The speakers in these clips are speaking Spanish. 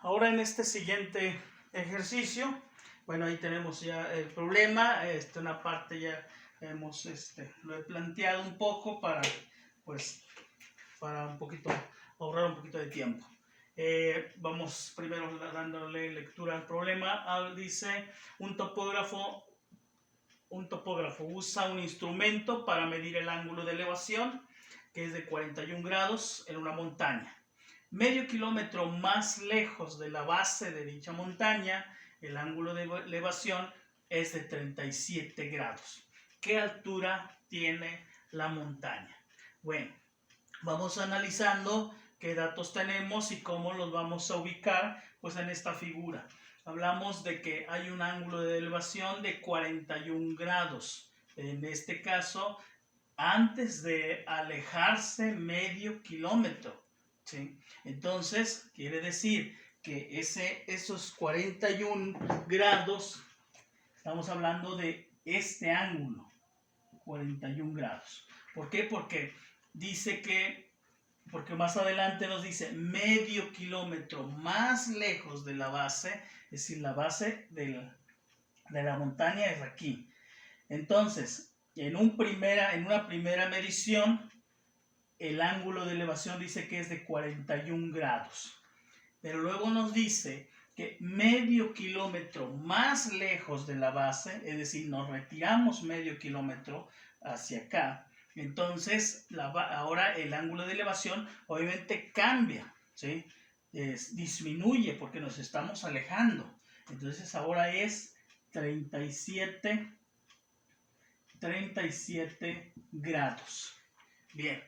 ahora en este siguiente ejercicio, bueno, ahí tenemos ya el problema, una parte ya hemos, lo he planteado un poco para, pues, para un poquito, ahorrar un poquito de tiempo. Vamos primero dándole lectura al problema. Dice, un topógrafo usa un instrumento para medir el ángulo de elevación, que es de 41 grados en una montaña. Medio kilómetro más lejos de la base de dicha montaña, el ángulo de elevación es de 37 grados. ¿Qué altura tiene la montaña? Bueno, vamos analizando qué datos tenemos y cómo los vamos a ubicar pues en esta figura. Hablamos de que hay un ángulo de elevación de 41 grados. En este caso, antes de alejarse medio kilómetro. ¿Sí? Entonces, quiere decir que esos 41 grados, estamos hablando de este ángulo, 41 grados. ¿Por qué? Porque más adelante nos dice medio kilómetro más lejos de la base, es decir, la base de la montaña es aquí. Entonces, en una primera medición, el ángulo de elevación dice que es de 41 grados. Pero luego nos dice que medio kilómetro más lejos de la base, es decir, nos retiramos medio kilómetro hacia acá. Entonces, ahora el ángulo de elevación obviamente cambia, ¿sí? Disminuye porque nos estamos alejando. Entonces, ahora es 37 grados. Bien.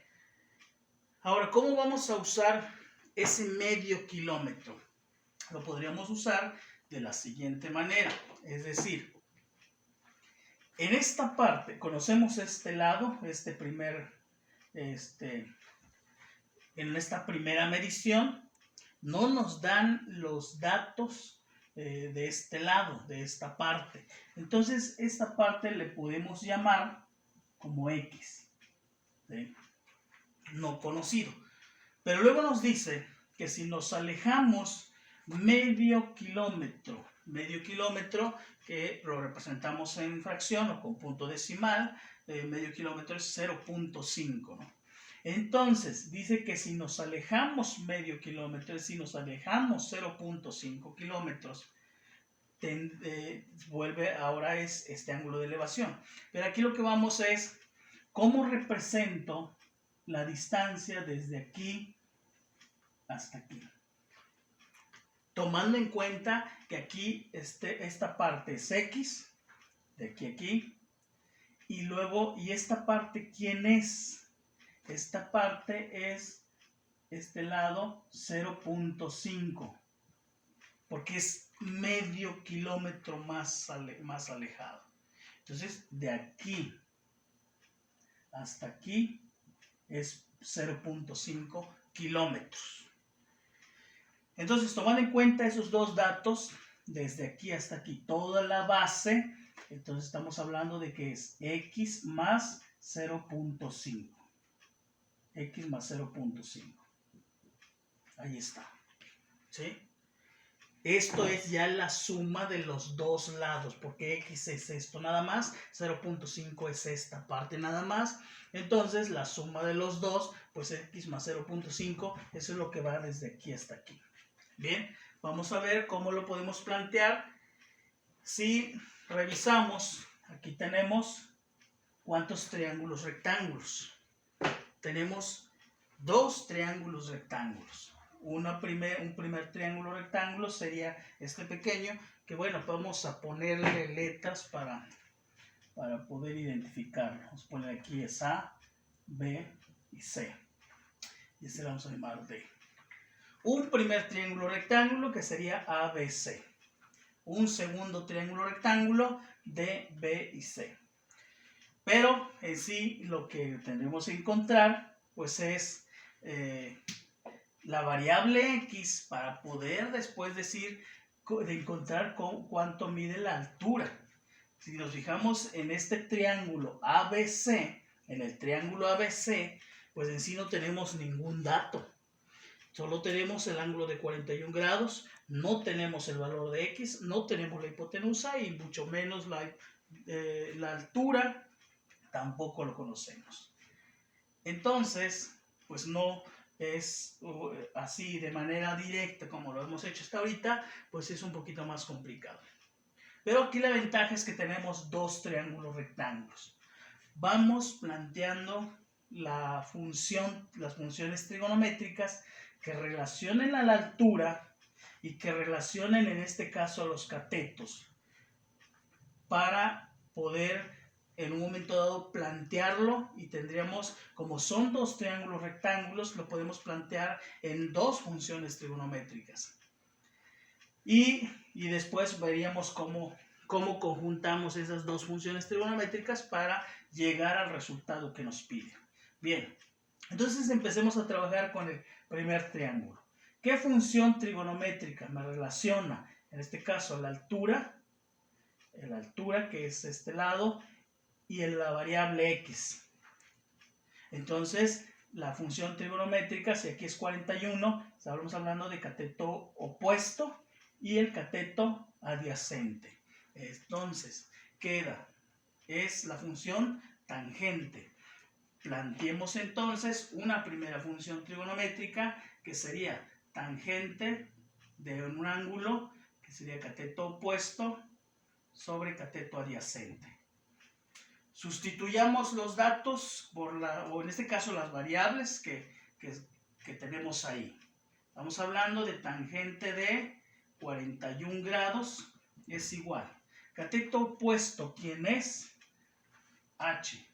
Ahora, ¿cómo vamos a usar ese medio kilómetro? Lo podríamos usar de la siguiente manera. Es decir, en esta parte, conocemos este lado, en esta primera medición, no nos dan los datos de este lado, de esta parte. Entonces, esta parte le podemos llamar como X, ¿sí? No conocido. Pero luego nos dice que si nos alejamos medio kilómetro, que lo representamos en fracción o con punto decimal, medio kilómetro es 0.5, ¿no? Entonces, dice que si nos alejamos medio kilómetro, es decir, nos alejamos 0.5 kilómetros, ahora es este ángulo de elevación. Pero aquí lo que vamos es, ¿cómo represento la distancia desde aquí hasta aquí? Tomando en cuenta que aquí esta parte es X, de aquí a aquí, y luego, ¿y esta parte quién es? Esta parte es este lado 0.5, porque es medio kilómetro más alejado. Entonces, de aquí hasta aquí es 0.5 kilómetros. Entonces, tomando en cuenta esos dos datos, desde aquí hasta aquí, toda la base, entonces estamos hablando de que es X más 0.5. X más 0.5. Ahí está. ¿Sí? Esto es ya la suma de los dos lados, porque X es esto nada más, 0.5 es esta parte nada más. Entonces, la suma de los dos, pues X más 0.5, eso es lo que va desde aquí hasta aquí. Bien, vamos a ver cómo lo podemos plantear. Si revisamos, aquí tenemos cuántos triángulos rectángulos. Tenemos dos triángulos rectángulos. Un primer triángulo rectángulo sería este pequeño, que bueno, vamos a ponerle letras para poder identificarlo. Vamos a poner aquí es A, B y C. Y este le vamos a llamar D. Un primer triángulo rectángulo que sería ABC. Un segundo triángulo rectángulo D, B y C. Pero en sí lo que tendremos que encontrar pues es la variable X para poder después encontrar cuánto mide la altura. Si nos fijamos en este triángulo ABC, en el triángulo ABC, pues en sí no tenemos ningún dato. Solo tenemos el ángulo de 41 grados, no tenemos el valor de x, no tenemos la hipotenusa y mucho menos la altura, tampoco lo conocemos. Entonces, pues no es así de manera directa como lo hemos hecho hasta ahorita, pues es un poquito más complicado. Pero aquí la ventaja es que tenemos dos triángulos rectángulos. Vamos planteando las funciones trigonométricas que relacionen a la altura y que relacionen en este caso a los catetos para poder en un momento dado plantearlo, y tendríamos, como son dos triángulos rectángulos, lo podemos plantear en dos funciones trigonométricas. Y después veríamos cómo conjuntamos esas dos funciones trigonométricas para llegar al resultado que nos pide. Bien, entonces empecemos a trabajar con el primer triángulo. ¿Qué función trigonométrica me relaciona? En este caso la altura que es este lado, y la variable x. Entonces, la función trigonométrica, si aquí es 41, estamos hablando de cateto opuesto y el cateto adyacente. Entonces, es la función tangente. Planteemos entonces una primera función trigonométrica que sería tangente de un ángulo que sería cateto opuesto sobre cateto adyacente. Sustituyamos los datos o en este caso las variables que tenemos ahí. Estamos hablando de tangente de 41 grados es igual. Cateto opuesto, ¿quién es? H.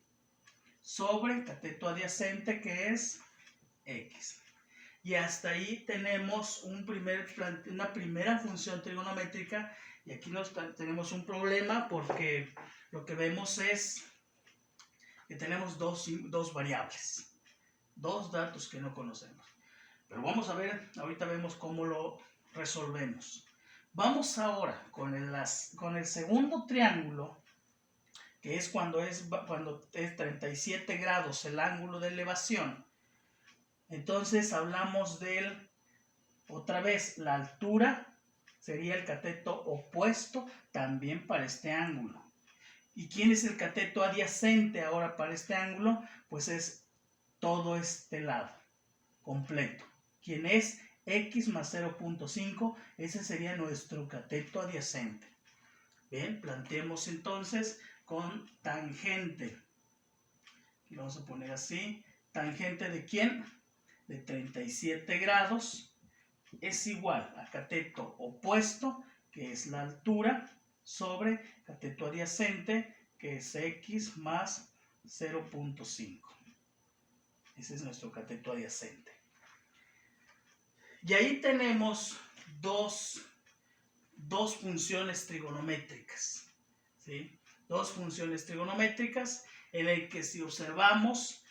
Sobre cateto adyacente, que es x. Y hasta ahí tenemos una primera función trigonométrica, y aquí tenemos un problema porque lo que vemos es que tenemos dos variables, dos datos que no conocemos. Pero vamos a ver, ahorita vemos cómo lo resolvemos. Vamos ahora con el segundo triángulo, que es cuando es 37 grados el ángulo de elevación. Entonces hablamos otra vez, la altura sería el cateto opuesto también para este ángulo. ¿Y quién es el cateto adyacente ahora para este ángulo? Pues es todo este lado completo. ¿Quién es? X más 0.5, ese sería nuestro cateto adyacente. Bien, planteemos entonces con tangente. Y vamos a poner así, tangente ¿de quién? De 37 grados es igual a cateto opuesto, que es la altura, sobre cateto adyacente, que es x más 0.5. Ese es nuestro cateto adyacente. Y ahí tenemos dos funciones trigonométricas, ¿sí? Dos funciones trigonométricas en el que, si observamos,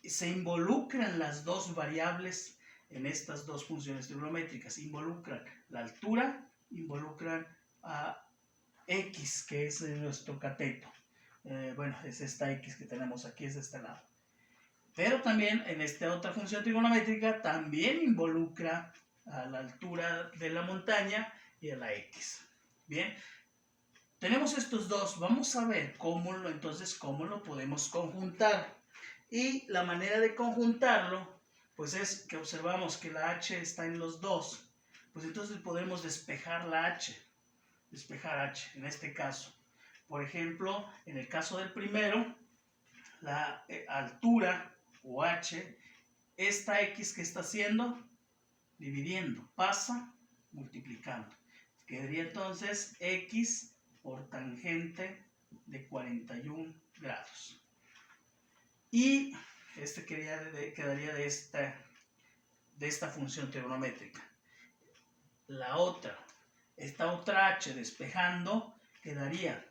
se involucran las dos variables en estas dos funciones trigonométricas. Involucran la altura, involucran a x, que es nuestro cateto. Bueno, es esta x que tenemos aquí, es de este lado. Pero también en esta otra función trigonométrica también involucra a la altura de la montaña y a la x. Bien, tenemos estos dos. Vamos a ver cómo lo podemos conjuntar. Y la manera de conjuntarlo, pues es que observamos que la h está en los dos. Pues entonces podemos despejar la h. Despejar h, en este caso. Por ejemplo, en el caso del primero, la altura o h, esta x que está haciendo, dividiendo, pasa multiplicando. Quedaría entonces x por tangente de 41 grados. Y quedaría de esta función trigonométrica. Esta otra h despejando, quedaría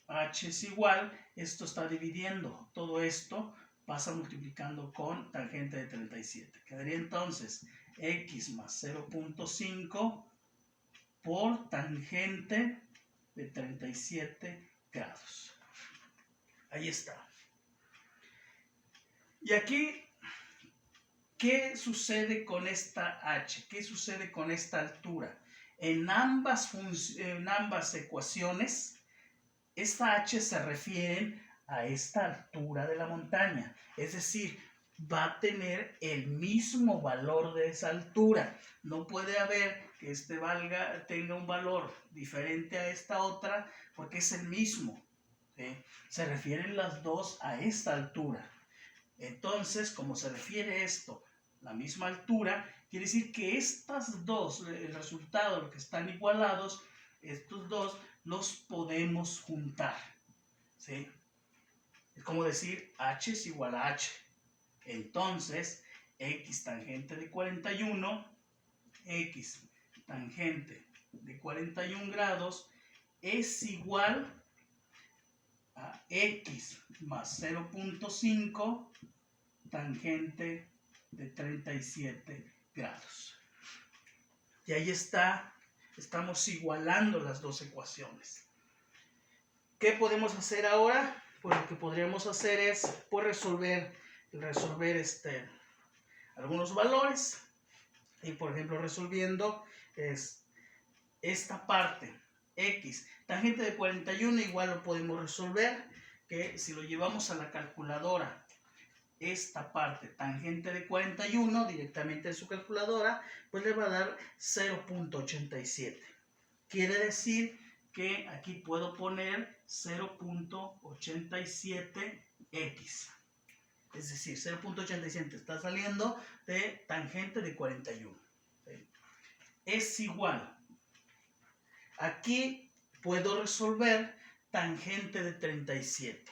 h es igual, esto está dividiendo, todo esto pasa multiplicando con tangente de 37. Quedaría entonces x más 0.5 por tangente de 37 grados. Ahí está. Y aquí ¿qué sucede con esta h? ¿Qué sucede con esta altura? En ambas ecuaciones, esta h se refiere a esta altura de la montaña. Es decir, va a tener el mismo valor de esa altura. No puede haber que tenga un valor diferente a esta otra, porque es el mismo. ¿Sí? Se refieren las dos a esta altura. Entonces, como se refiere esto, la misma altura, quiere decir que estas dos, el resultado, los que están igualados, estos dos los podemos juntar. ¿Sí? Es como decir h es igual a h. Entonces, x tangente de 41, x tangente de 41 grados es igual a x más 0.5 tangente de 37 grados. Y ahí está, estamos igualando las dos ecuaciones. ¿Qué podemos hacer ahora? Pues lo que podríamos hacer es pues, resolver algunos valores. Y por ejemplo, resolviendo esta parte, x, tangente de 41, igual lo podemos resolver, que si lo llevamos a la calculadora, esta parte, tangente de 41, directamente en su calculadora, pues le va a dar 0.87. Quiere decir que aquí puedo poner 0.87x. Es decir, 0.87 está saliendo de tangente de 41. ¿Sí? Es igual. Aquí puedo resolver tangente de 37.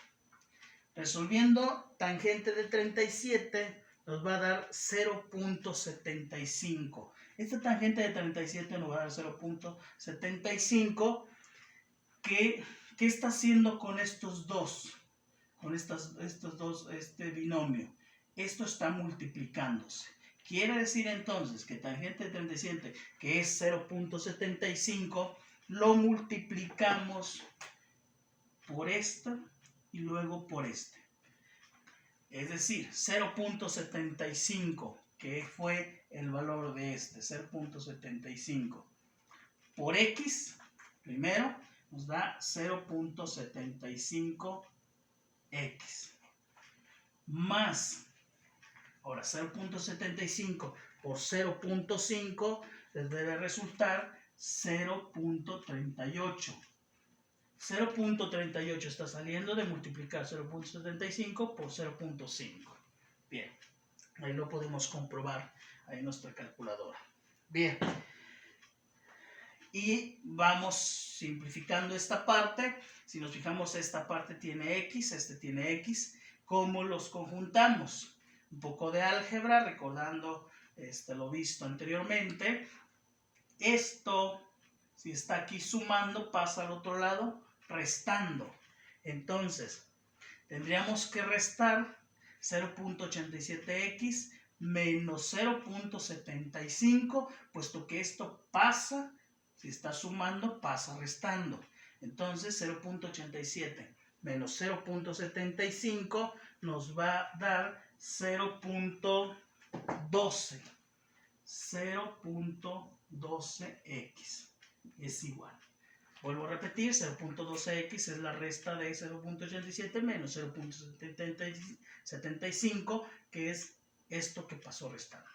Resolviendo tangente de 37 nos va a dar 0.75. Esta tangente de 37 nos va a dar 0.75. ¿Qué está haciendo con estos dos? Con estos dos, este binomio. Esto está multiplicándose. Quiere decir entonces que tangente de 37, que es 0.75, lo multiplicamos por esta y luego por este. Es decir, 0.75, que fue el valor de este, 0.75, por x, primero, nos da 0.75x. Más, ahora 0.75 por 0.5 les debe resultar 0.38. 0.38 está saliendo de multiplicar 0.75 por 0.5. Bien, ahí lo podemos comprobar ahí en nuestra calculadora. Bien, y vamos simplificando esta parte. Si nos fijamos, esta parte tiene x, este tiene x. ¿Cómo los conjuntamos? Un poco de álgebra, recordando lo visto anteriormente. Esto, si está aquí sumando, pasa al otro lado restando. Entonces, tendríamos que restar 0.87x menos 0.75, puesto que esto pasa, si está sumando, pasa restando. Entonces, 0.87 menos 0.75 nos va a dar 0.12. 0.12x es igual. Vuelvo a repetir, 0.12x es la resta de 0.87 menos 0.75, que es esto que pasó restando.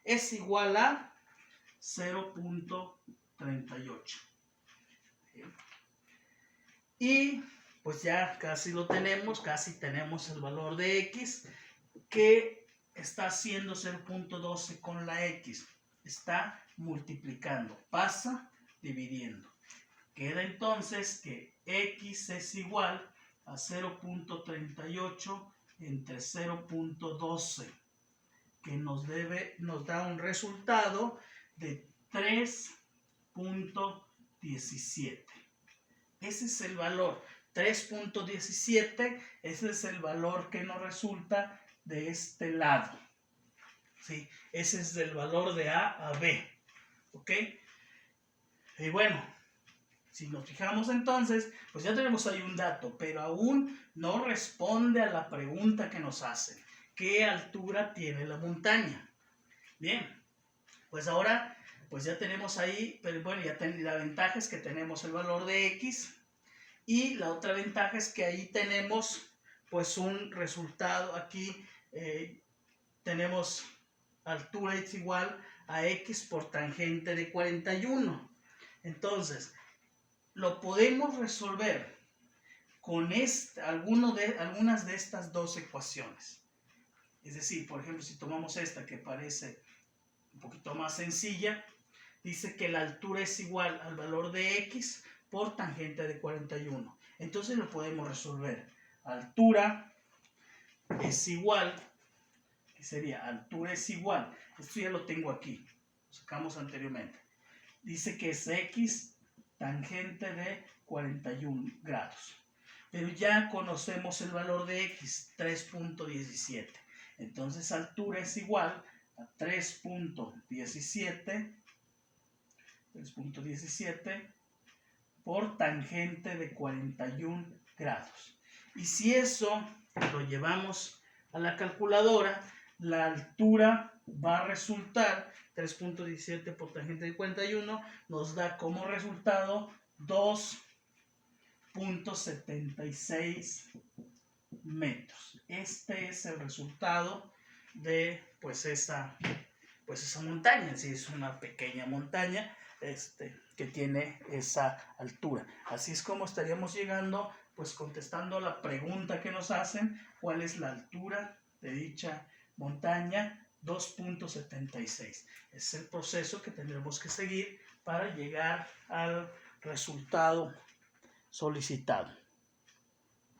Es igual a 0.38. Y pues ya casi lo tenemos, casi tenemos el valor de x, que está haciendo 0.12 con la x. Está multiplicando, pasa dividiendo. Queda entonces que x es igual a 0.38 entre 0.12, que nos da un resultado de 3.17. Ese es el valor, 3.17, ese es el valor que nos resulta de este lado. ¿Sí? Ese es el valor de A a B. ¿Ok? Y bueno, si nos fijamos entonces, pues ya tenemos ahí un dato, pero aún no responde a la pregunta que nos hacen. qué altura tiene la montaña. Bien, pues ahora pues ya tenemos ahí, pero bueno, la ventaja es que tenemos el valor de x, y la otra ventaja es que ahí tenemos pues un resultado. Aquí tenemos altura es igual a x por tangente de 41. Entonces, lo podemos resolver con algunas de estas dos ecuaciones. Es decir, por ejemplo, si tomamos esta que parece un poquito más sencilla, dice que la altura es igual al valor de x por tangente de 41. Entonces lo podemos resolver. Altura es igual, ¿qué sería? Altura es igual, esto ya lo tengo aquí, lo sacamos anteriormente. Dice que es x tangente de 41 grados. Pero ya conocemos el valor de x, 3.17. Entonces altura es igual a 3.17 por tangente de 41 grados. Y si eso lo llevamos a la calculadora, la altura va a resultar 3.17 por tangente de 41, nos da como resultado 2.76 metros. Este es el resultado de pues esa montaña. Sí, es una pequeña montaña que tiene esa altura. Así es como estaríamos llegando, pues contestando la pregunta que nos hacen: ¿cuál es la altura de dicha montaña? 2.76. Es el proceso que tendremos que seguir para llegar al resultado solicitado.